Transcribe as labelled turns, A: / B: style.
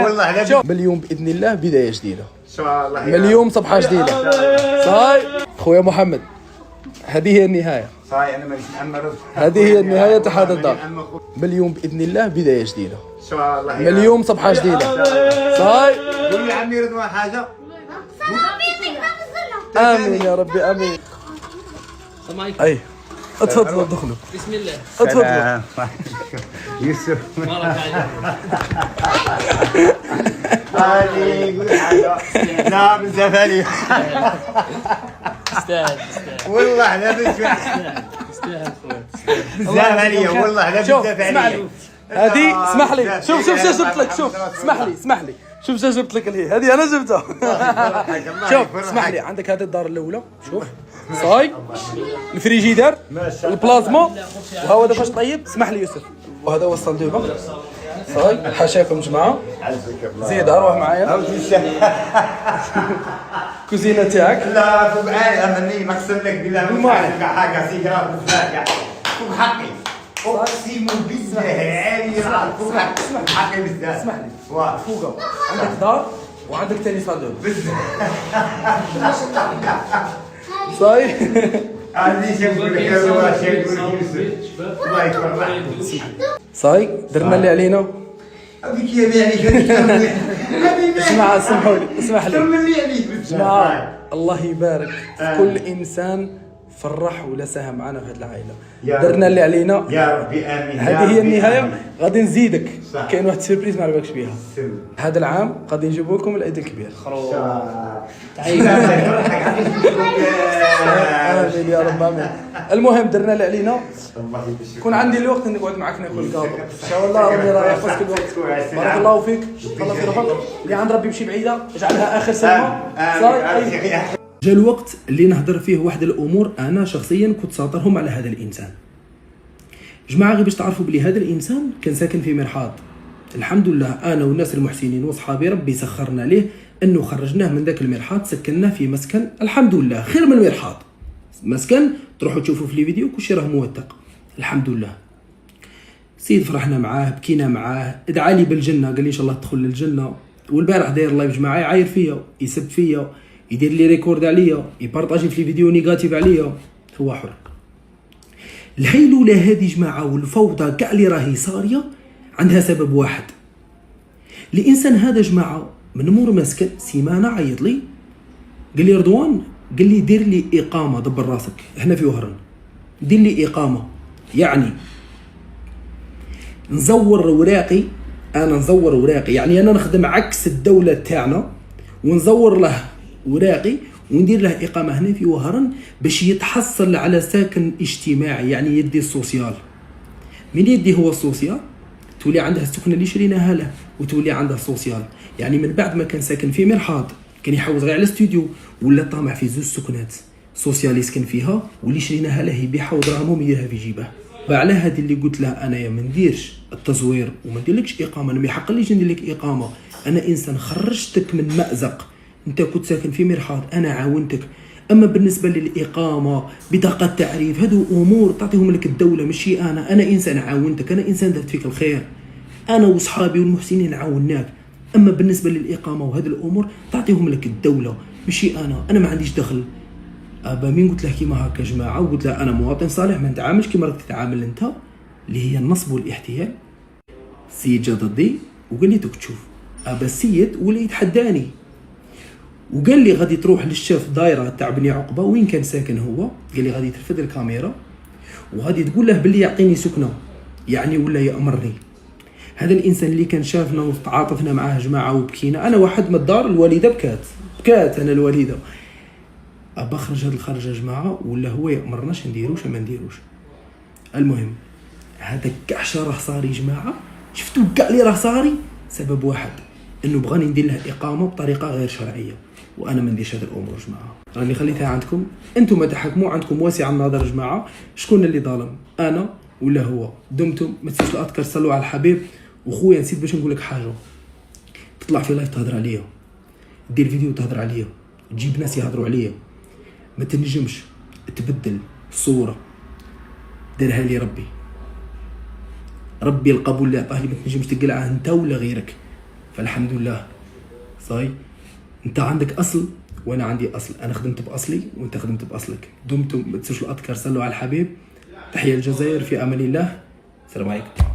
A: والله
B: شوف اليوم باذن الله بدايه جديده
A: ان شاء الله.
B: من اليوم صفحه جديده. صاي خويا محمد، هذه هي النهايه.
A: صاي انا مانيش مأمر.
B: هذه هي النهايه تاع هذا الدار. من اليوم باذن الله بدايه جديده
A: ان شاء الله.
B: من اليوم صفحه جديده. صاي
A: قول لي عمي رضوان حاجه.
B: امين يا ربي امين. اي اتفضلوا ادخلوا.
C: بسم الله.
B: اتفضلوا.
A: يوسف
C: بارك
A: علي قول حاجه. لا بزاف علي
C: استاهل
A: والله لا بزاف
C: استاهل خويا.
A: بزاف علي والله لا
B: شوف
A: بزاف
B: اسمع
A: علي.
B: لي، هذه اسمح لي، شوف جبت لك، شوف اسمح لي شوف جبت لك هذه انا جبتها. شوف اسمح لي، عندك هذه الدار الاولى، شوف صاي الفريجيدر البلازما وهذا فاش طيب. اسمح لي يوسف، وهذا هو الصندوق. صاي حاشاكم جماعه. زيد اروح معايا كوزينه تاعك.
A: لا فوق عالي امني ما اقسم لك بالله ما عارف حاجه سيجاره بزاف فوق حقي اقسم بالله عالي راه فوق حقي بزاف.
B: اسمح لي فوق عندك دار وعندك ثاني صندوق. صاي
A: هذه شنو نقول لك يا رواد، شنو نقول لك يوسف الله يفرحك.
B: صاي درنا اللي علينا.
A: ابيك يا عليك
B: جماعة اسمحوا لي، اسمح لي
A: اللي عليك
B: جماعة، الله يبارك في كل انسان فرح ولا ساهم معنا في هذه العائله. درنا اللي علينا
A: يا ربي امين.
B: هذه هي النهايه. غادي نزيدك،
A: صح.
B: كاين واحد سيربريز ما عرفكش بها. هذا العام غادي نجيبوا لكم العيد الكبير. امين يا رب امين. المهم درنا اللي علينا. كون عندي الوقت نقعد معك ناكل الكاطو ان شاء الله. ربي راه يحفظك الوقت. بارك الله فيك. الله في روحك. اللي عند ربي يمشي بعيده اجعلها اخر سلمه. صاي جا الوقت اللي نهضر فيه واحد الامور انا شخصيا كنت ساطرهم على هذا الانسان. جماعه غير باش تعرفوا بلي هذا الانسان كان ساكن في مرحاض. الحمد لله انا والناس المحسنين واصحابي ربي سخرنا ليه انه خرجناه من ذاك المرحاض، سكناه في مسكن الحمد لله خير من المرحاض. مسكن تروحوا تشوفوا في الفيديو كلشي راه موثق الحمد لله. سيد فرحنا معاه بكينا معاه، ادعى لي بالجنه، قال لي ان شاء الله تدخل للجنه. والبارح داير لايف جماعه يعاير فيا، يسب فيا، يدير لي ريكورد عليا، يبارطاجي في فيديو نيجاتيف عليا، هو حر. الهيلوله هذه جماعه والفوضى كاع اللي راهي صاريه عندها سبب واحد. الانسان هذا جماعه من مور مسكن سيمانه عيط لي قال لي رضوان، قال لي دير لي اقامه دبر راسك هنا في وهران، دير لي اقامه يعني نزور وراقي. انا نزور وراقي يعني انا نخدم عكس الدوله تاعنا ونزور له وراقي وندير له اقامه هنا في وهران باش يتحصل على ساكن اجتماعي، يعني يدي السوسيال. من يدي هو السوسيال تولي عنده السكنه اللي شريناها له وتولي عنده السوسيال. يعني من بعد ما كان ساكن في مرحاض كان يحوز غير على الاستوديو، ولا طامع في زوج سكنات سوسيال يسكن فيها واللي شريناها له يبيعها ودراهمهم يديرها في جيبه. فعلى هذه اللي قلت له انايا ما نديرش التزوير وما نديرلكش اقامه. انا ما يحقليش ندير لك اقامه، انا انسان خرجتك من مازق، انت كنت ساكن في مرحاض انا عاونتك. اما بالنسبه للاقامه بطاقه تعريف هذو امور تعطيهم لك الدوله ماشي انا. انا انسان عاونتك، انا انسان درت فيك الخير، انا واصحابي والمحسنين عاوناك. اما بالنسبه للاقامه وهذه الامور تعطيهم لك الدوله ماشي انا ما عنديش دخل. ابا مين قلت له كيما هكا جماعه، وقلت له انا مواطن صالح ما نتعاملش كيما راك تتعامل انت اللي هي النصب والاحتيال. السيد جا ضدي وقال لي دوك تشوف. ابا السيد ولا يتحداني وقال لي غادي تروح للشيف دايره تاع بني عقبه وين كان ساكن هو، قال لي غادي ترفد الكاميرا وغادي تقول له باللي يعطيني سكنه يعني ولا يامرني. هذا الانسان اللي كان شافنا وتعاطفنا معاه جماعه وبكينا. انا واحد من الدار الوالده بكات انا الوالده. ابا خرج هذه الخرجه جماعه ولا هو يامرناش نديروش ما نديروش. المهم هذا كاع راه صاري جماعه، شفتوا كاع اللي راه صاري سبب واحد، انه بغاني ندير له اقامه بطريقه غير شرعيه، وانا ما نديرش هذه الامور جماعه. راني خليتها عندكم انتم تحكموا، عندكم واسع النظر جماعه. شكون اللي ظالم، انا ولا هو؟ دمتم ما تنسوش الاذكار، صلوا على الحبيب. وخويا نسيت باش نقول لك حاجه، تطلع في لايف تهضر عليا، دير فيديو تهضر عليا، تجيب ناس يهضروا عليا، ما تنجمش تبدل الصوره ديرها لي ربي القبول اللي عطاه لي ما تنجمش تقلعه انت ولا غيرك. فالحمد لله. صاي انت عندك اصل وانا عندي اصل، انا خدمت باصلي وانت خدمت باصلك. دمتم ما تنسوش الاذكار، صلوا على الحبيب. تحيه الجزائر، في امان الله، السلام عليكم.